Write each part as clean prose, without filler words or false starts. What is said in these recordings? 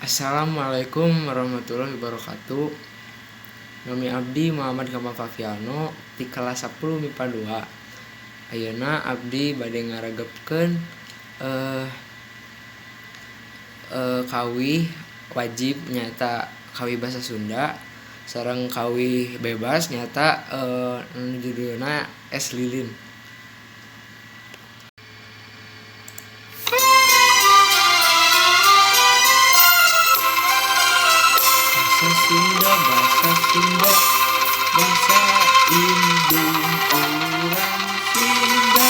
Assalamualaikum warahmatullahi wabarakatuh. Nami abdi Muhammad Kamal Faviano di kelas 10 MIPA 2. Ayeuna abdi bade ngaregepkeun kawih wajib nyata kawih basa Sunda sareng kawih bebas nyata judulna es lilin. Bahasa Sunda, bahasa Sunda, bahasa indung urang Sunda.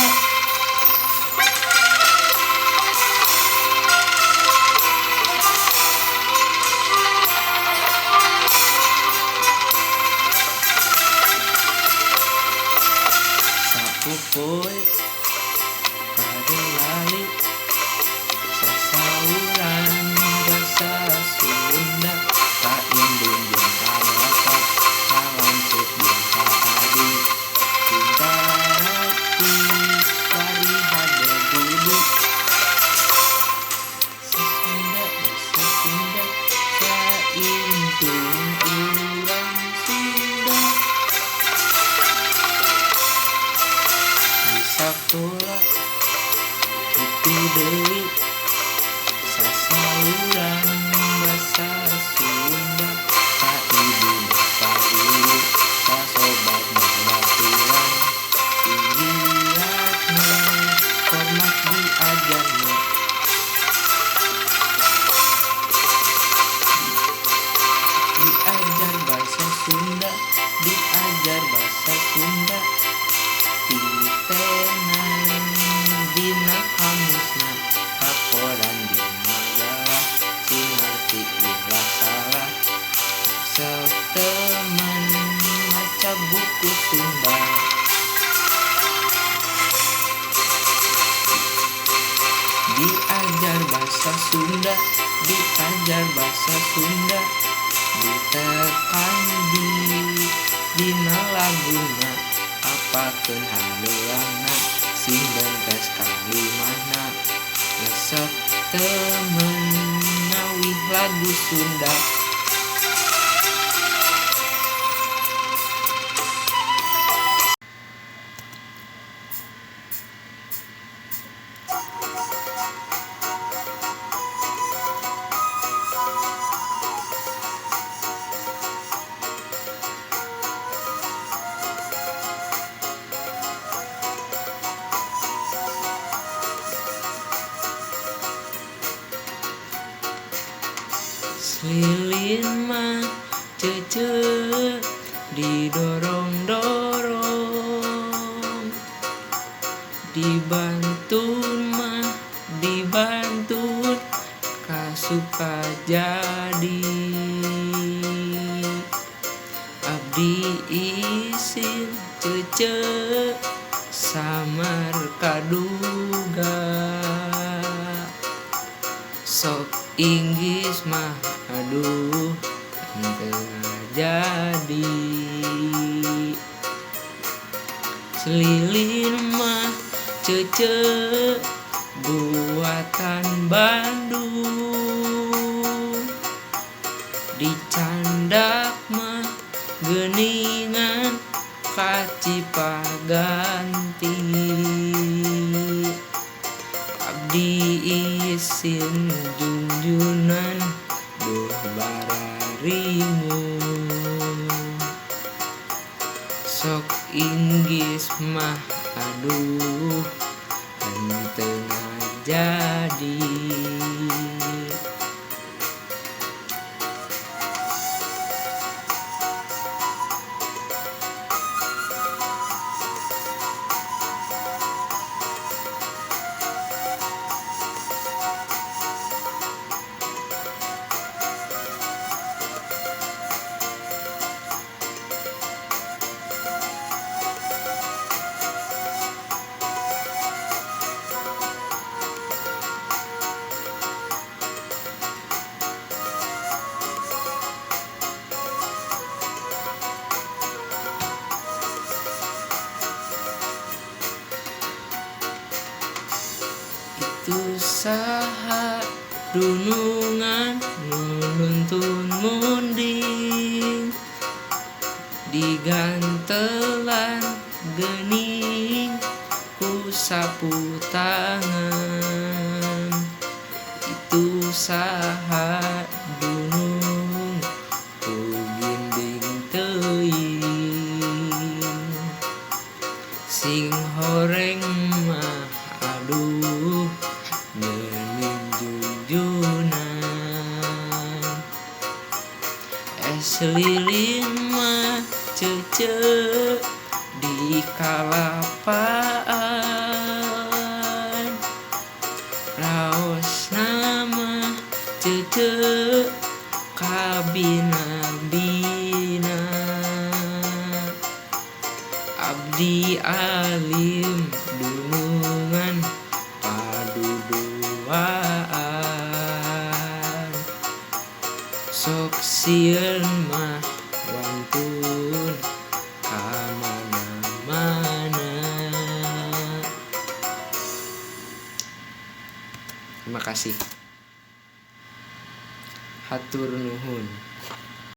Sapopoe kadelali sasauran bahasa Sunda. Indung jeung kabapa kalanceuk jeung kaadi cinta ratu kari hade dudu Sasunda basa Sunda saindung urang Sunda di sakola kitu deui sasauran basa Sunda ka ibu ka guru ka sobat babaturan singgiratna hormat diajarna diajar bahasa Sunda diajar bahasa Sunda ditenan dina kamusna kakoran di majalah sing ngarti ulah salah sok temen maca buku Sunda diajar bahasa Sunda diajar bahasa Sunda ditekan dina laguna apakeun haluangna sing bentes kalimahna resep temen ngawih lagu Sunda. Lilin mah cece didorong-dorong dibantun mah dibantun kasuka jadi abdi isin cece samar kaduga sok Inggris mah aduh tengah jadi selilin mah cece buatan Bandung dicandak mah geuningan kacipaganti abdi isin junjunan duh bararingung sok Inggris mah aduh tengah jadi dunungan nuntun munding digantelan gening ku sapu tangan itu saha dunung ku ginding teuing sing horeng mah aduh geuning junjunan es lilin mah cece di kalapaan raos nama cece kabina-bina abdi alim dunungan paduduaan sok sieun mah wantun kamana-mana. Terima kasih. Hatur nuhun.